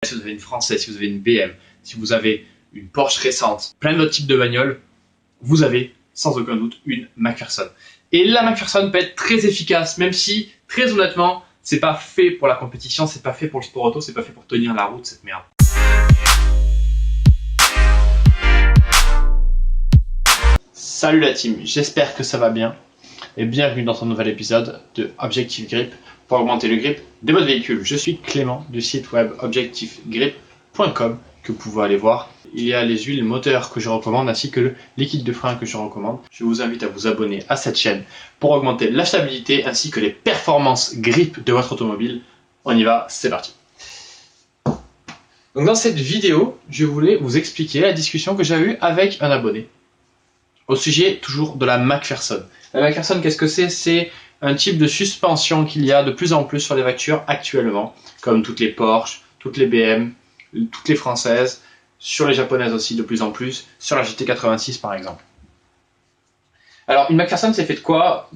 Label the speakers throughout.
Speaker 1: si vous avez une Française, si vous avez une BM, si vous avez une Porsche récente, plein d'autres types de bagnoles, vous avez sans aucun doute une McPherson. Et la McPherson peut être très efficace, même si, très honnêtement, c'est pas fait pour la compétition, c'est pas fait pour le sport auto, c'est pas fait pour tenir la route, cette merde. Salut la team, j'espère que ça va bien et bienvenue dans ce nouvel épisode de Objectif Grip pour augmenter le grip de votre véhicule. Je suis Clément du site web objectifgrip.com que vous pouvez aller voir. Il y a les huiles moteurs que je recommande ainsi que le liquide de frein que je recommande. Je vous invite à vous abonner à cette chaîne pour augmenter la stabilité ainsi que les performances grip de votre automobile. On y va, c'est parti. Donc dans cette vidéo, je voulais vous expliquer la discussion que j'ai eue avec un abonné au sujet toujours de la McPherson. La McPherson, qu'est-ce que c'est? C'est un type de suspension qu'il y a de plus en plus sur les voitures actuellement, comme toutes les Porsche, toutes les BM, toutes les françaises, sur les japonaises aussi de plus en plus, sur la GT86 par exemple. Alors une McPherson, c'est fait de quoi?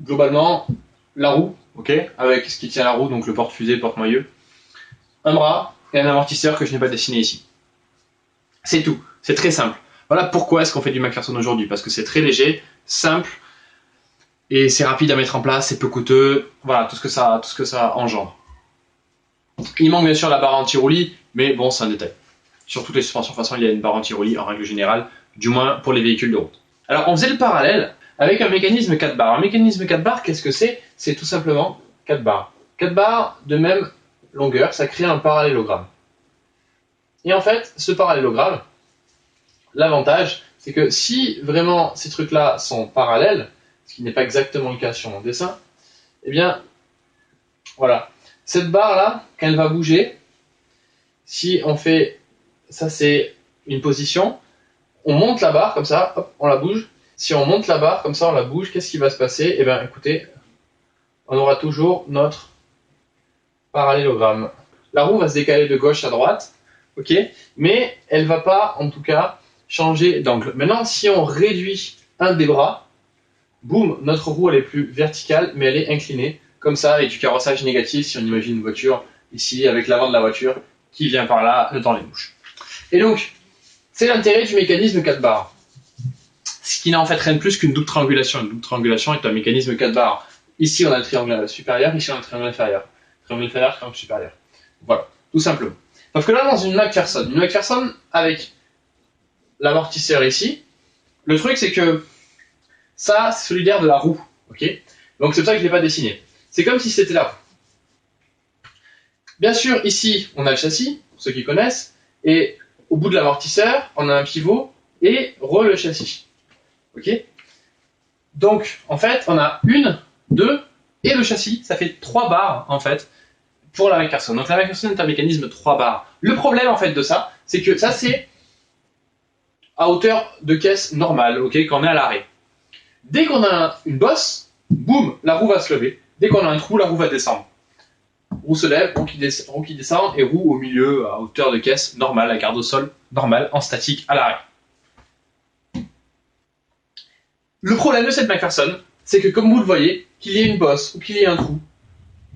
Speaker 1: Globalement, la roue, ok, avec ce qui tient la roue, donc le porte-fusée, porte-moyeu, un bras et un amortisseur que je n'ai pas dessiné ici. C'est tout, c'est très simple. Voilà pourquoi est-ce qu'on fait du McPherson aujourd'hui, parce que c'est très léger, simple, et c'est rapide à mettre en place, c'est peu coûteux, voilà, tout ce que ça engendre. Il manque bien sûr la barre anti-roulis, mais bon, c'est un détail. Sur toutes les suspensions, de toute façon, il y a une barre anti-roulis en règle générale, du moins pour les véhicules de route. Alors, on faisait le parallèle avec un mécanisme 4 barres. Un mécanisme 4 barres, qu'est-ce que c'est? C'est tout simplement 4 barres. 4 barres de même longueur, ça crée un parallélogramme. Et en fait, ce parallélogramme, l'avantage, c'est que si vraiment ces trucs-là sont parallèles, ce qui n'est pas exactement le cas sur mon dessin, eh bien, voilà. Cette barre-là, quand elle va bouger, si on fait, ça c'est une position, on monte la barre comme ça, hop, on la bouge. Si on monte la barre comme ça, on la bouge, qu'est-ce qui va se passer? Eh bien, écoutez, on aura toujours notre parallélogramme. La roue va se décaler de gauche à droite, ok, mais elle va pas, en tout cas, changer d'angle. Maintenant, si on réduit un des bras, boum, notre roue elle est plus verticale, mais elle est inclinée, comme ça, avec du carrossage négatif, si on imagine une voiture, ici, avec l'avant de la voiture, qui vient par là, dans les bouches. Et donc, c'est l'intérêt du mécanisme 4 barres. Ce qui n'a en fait rien de plus qu'une double triangulation. Une double triangulation est un mécanisme 4 barres. Ici, on a le triangle supérieur, ici, on a le triangle inférieur. Triangle inférieur, triangle supérieur. Voilà, tout simplement. Sauf que là, dans une McPherson avec l'amortisseur ici, le truc, c'est que ça, c'est solidaire de la roue, ok? Donc c'est pour ça que je ne l'ai pas dessiné. C'est comme si c'était la roue. Bien sûr, ici, on a le châssis, pour ceux qui connaissent, et au bout de l'amortisseur, on a un pivot et le châssis, ok? Donc, en fait, on a une, deux, et le châssis, ça fait 3 barres, en fait, pour la McPherson. Donc la McPherson est un mécanisme 3 barres. Le problème, en fait, de ça, c'est que ça, c'est à hauteur de caisse normale, ok, quand on est à l'arrêt. Dès qu'on a une bosse, boum, la roue va se lever. Dès qu'on a un trou, la roue va descendre. Roue se lève, roue qui descend, et roue au milieu, à hauteur de caisse normale, à garde au sol, normale, en statique, à l'arrêt. Le problème de cette McPherson, c'est que comme vous le voyez, qu'il y ait une bosse ou qu'il y ait un trou,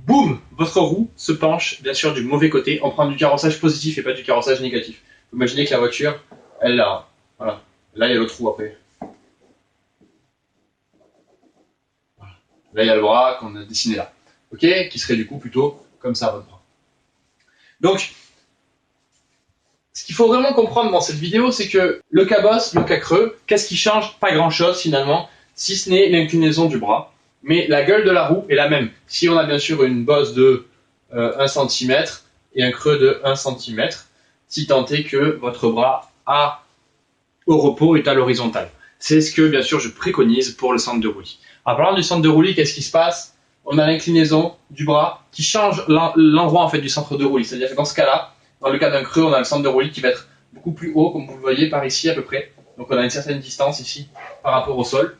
Speaker 1: boum, votre roue se penche, bien sûr, du mauvais côté. On prend du carrossage positif et pas du carrossage négatif. Vous imaginez que la voiture, elle là, voilà. Là, il y a le trou après. Là, il y a le bras qu'on a dessiné là, ok, qui serait du coup plutôt comme ça, votre bras. Donc, ce qu'il faut vraiment comprendre dans cette vidéo, c'est que le cas bosse, le cas creux, qu'est-ce qui change? Pas grand-chose finalement, si ce n'est l'inclinaison du bras. Mais la gueule de la roue est la même. Si on a bien sûr une bosse de 1 cm et un creux de 1 cm, si tant est que votre bras au repos est à l'horizontale. C'est ce que bien sûr je préconise pour le centre de roulis. En parlant du centre de roulis, qu'est-ce qui se passe? On a l'inclinaison du bras qui change l'endroit en fait du centre de roulis. C'est-à-dire que dans ce cas-là, dans le cas d'un creux, on a le centre de roulis qui va être beaucoup plus haut, comme vous le voyez par ici à peu près. Donc on a une certaine distance ici par rapport au sol.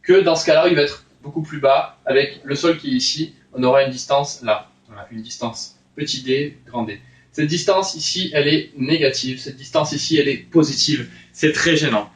Speaker 1: Que dans ce cas-là, il va être beaucoup plus bas. Avec le sol qui est ici, on aura une distance là. Voilà, une distance petit d, grand d. Cette distance ici, elle est négative. Cette distance ici, elle est positive. C'est très gênant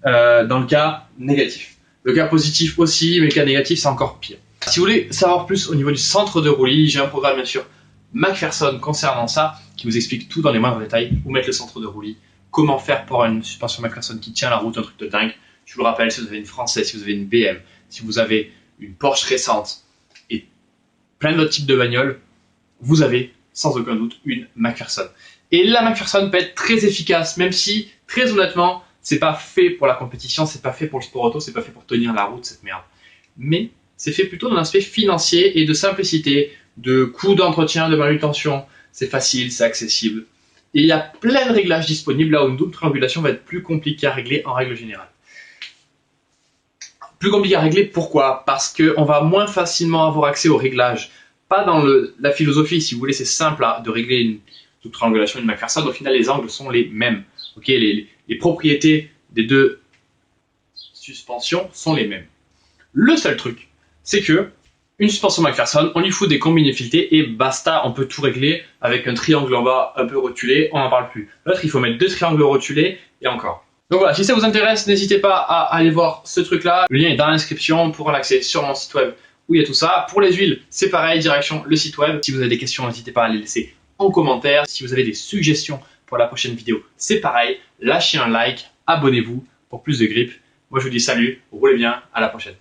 Speaker 1: dans le cas négatif. Le cas positif aussi, mais le cas négatif, c'est encore pire. Si vous voulez savoir plus au niveau du centre de roulis, j'ai un programme bien sûr McPherson concernant ça qui vous explique tout dans les moindres détails, où mettre le centre de roulis, comment faire pour avoir une suspension McPherson qui tient la route, un truc de dingue. Je vous le rappelle, si vous avez une Française, si vous avez une BM, si vous avez une Porsche récente et plein d'autres types de bagnoles, vous avez sans aucun doute une McPherson. Et la McPherson peut être très efficace, même si, très honnêtement, c'est pas fait pour la compétition, c'est pas fait pour le sport auto, c'est pas fait pour tenir la route, cette merde. Mais c'est fait plutôt dans l'aspect financier et de simplicité, de coût d'entretien, de manutention. C'est facile, c'est accessible. Et il y a plein de réglages disponibles là où une double triangulation va être plus compliquée à régler en règle générale. Plus compliqué à régler, pourquoi? Parce qu'on va moins facilement avoir accès aux réglages. Pas dans la philosophie, si vous voulez, c'est simple de régler une double triangulation, une McPherson. Au final, les angles sont les mêmes. Okay, les propriétés des deux suspensions sont les mêmes. Le seul truc, c'est que une suspension McPherson, on lui fout des combinés filetés et basta, on peut tout régler avec un triangle en bas un peu rotulé, on n'en parle plus. L'autre, il faut mettre 2 triangles rotulés et encore. Donc voilà, si ça vous intéresse, n'hésitez pas à aller voir ce truc-là. Le lien est dans la description pour l'accès sur mon site web où il y a tout ça. Pour les huiles, c'est pareil, direction le site web. Si vous avez des questions, n'hésitez pas à les laisser en commentaire. Si vous avez des suggestions pour la prochaine vidéo, c'est pareil. Lâchez un like, abonnez-vous pour plus de grip. Moi, je vous dis salut, roulez bien, à la prochaine.